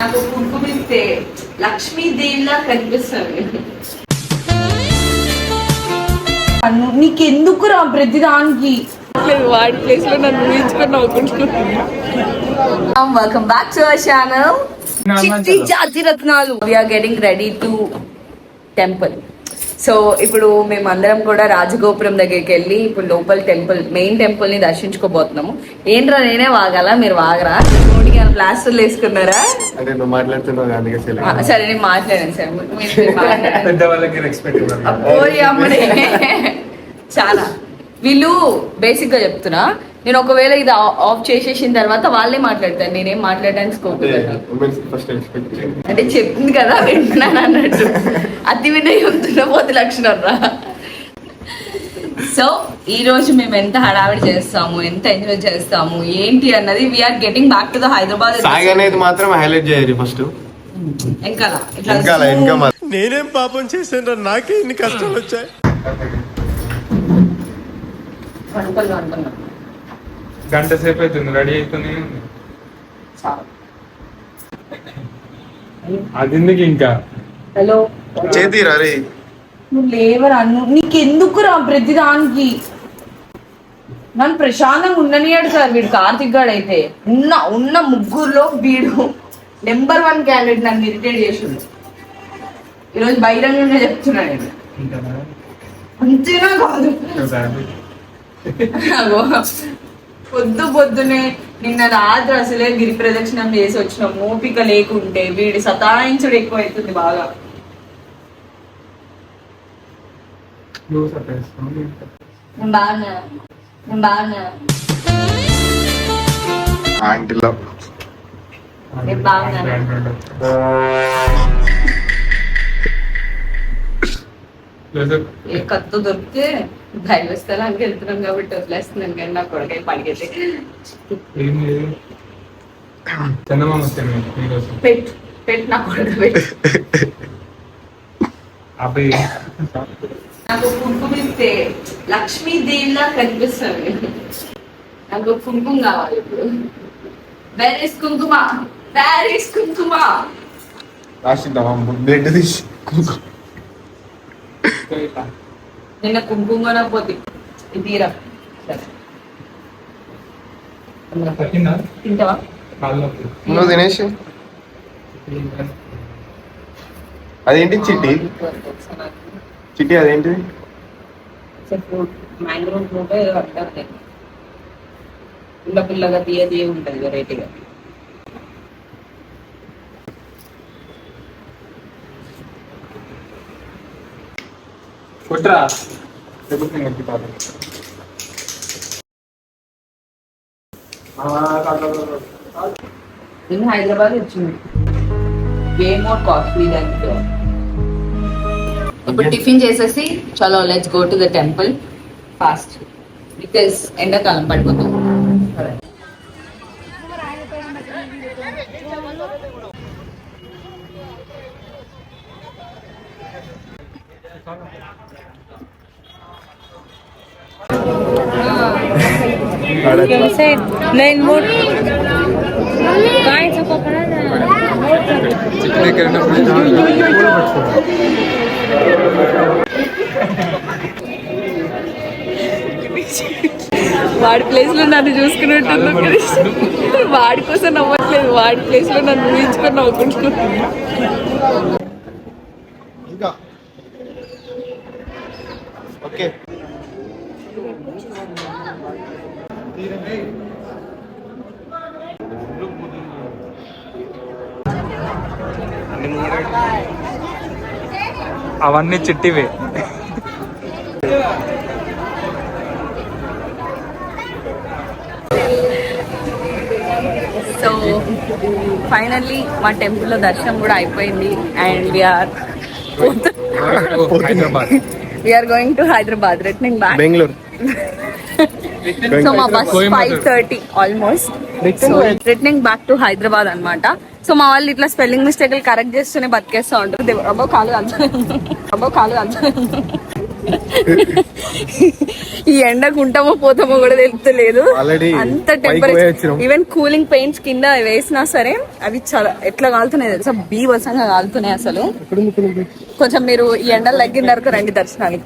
నాకు కుంకుమిస్తే లక్ష్మీదేవిలా కనిపిస్తుంది. నీకెందుకు రా ప్రతిదానికి వాడి ప్లేస్ లో నన్ను ఊహించుకొని నవ్వుకుంటున్నాను. Welcome back to our channel Chitti Jathi Ratnalu. We're getting ready to temple. So ఇప్పుడు మేమందరం కూడా రాజగోపురం దగ్గరికి వెళ్ళి ఇప్పుడు లోపల టెంపుల్ మెయిన్ టెంపుల్ ని దర్శించుకోబోతున్నాము. ఏంట్రా నేనే వాగాలా, మీరు వాగరా? నోటికి ప్లాస్టర్లు వేసుకున్నారా? సరే నేను మాట్లాడాను సార్. చాలా వీళ్ళు బేసిక్ గా చెప్తున్నా, నేను ఒకవేళ ఇది ఆఫ్ చేసేసిన తర్వాత వాళ్ళే మాట్లాడతాను, నేనేం మాట్లాడడానికి స్కోప్ అంటే చెప్పింది కదా వింటున్నాను అన్నట్టు. అతి వినయం దున్నపోతు లక్షణం రా. సో ఈ రోజు మేము ఎంత హడావిడి చేస్తాము, ఎంత ఎంజాయ్ చేస్తాము ఏంటి అన్నది we're getting back to the Hyderabad. మాత్రం హైలైట్ చేయాలి ఫస్ట్. నేనేం పాపం చేశాను, నాకే ఇన్ని కష్టాలు వచ్చాయి. గంట సేపు అవుతుంది రెడీ అవుతుంది. అది ఎందుకు ఇంకా హలో చేతిరా రే, నువ్వు లేవరా? నీకెందుకు రా ప్రతిదానికి? నన్ను ప్రశాంతంగా ఉండనియాడు సార్ వీడు. కార్తిక్ గాడు అయితే ఉన్న ముగ్గురులో వీడు నెంబర్ 1 క్యాండిడేట్. నన్ను ఇరిటేట్ చేసిండు ఈరోజు బహిరంగంగా చెప్తున్నా నేను. అంతేనా కాదు పొద్దునే నిన్న రాత్రి అసలే గిరి ప్రదక్షిణం చేసి వచ్చిన ఓపిక లేకుంటే వీడి సతాయించుడు ఎక్కువ అవుతుంది బాగా. ఏ కత్తు దొరికితే దైవ స్థలానికి వెళ్తున్నాం కాబట్టి వదిలేస్తున్నాను, కానీ నా కొడుకై పడిగైతే పెట్టు నా కొడుకు పెట్టు. నాకు కుంకుమిస్తే లక్ష్మీదేవిలా కనిపిస్తుంది. నాకు కుంకుమ కావాలి ఇప్పుడు. వేర్ ఇస్ కుంకుమ? వేర్ ఇస్ కుంకుమ? నిన్న కుంకుమ పోతే తీరా తింటావా? నువ్వు తినేసి అదేంటి చిట్టి చిట్టి అదేంటి? మ్యాంగ్రో ఫ్రూట్ ఏదో అంటారు, పుల్ల పుల్లగా తీయ ఉంటది వెరైటీగా. కుట్రా నేను హైదరాబాద్ వచ్చింది. వే మోర్ కాస్ట్లీ దాంట్లో. ఇప్పుడు టిఫిన్ చేసేసి చలో let's go to the temple fast, because ఎండాకాలం పడిపోతుంది. వాడి ప్లేస్ లో నన్ను చూసుకున్నట్టు వాడి కోసం నవ్వట్లేదు, వాడి ప్లేస్ లో నన్ను ఊహించుకొని నవ్వుకుంటున్నాను. ఓకే అవన్నీ చిట్టివే. సో ఫైనల్లీ మా టెంపుల్ లో దర్శనం కూడా అయిపోయింది and we're going to Hyderabad, returning back Bengaluru. So మా bus 5:30 almost. So returning back to Hyderabad అనమాట. సో మా వాళ్ళు ఇట్లా స్పెల్లింగ్ మిస్టేక్లు కరెక్ట్ చేస్తూనే బతికేస్తూ ఉంటారు. అబ్బో కాలు ఈ ఎండకు ఉంటామో పోతామో కూడా తెలుస్తలేదు. Already అంత పైకి పోయి టెంపరేచర్. వచ్చినాం. ఈవెన్ కూలింగ్ పెయింట్స్ కింద వేసినా సరే అవి చాలా ఎట్లా కాలుతున్నాయి తెలుసా, బీభత్సంగా కాలుతున్నాయి అసలు. కొంచెం మీరు ఈ ఎండలు తగ్గిన వరకు రండి దర్శనానికి.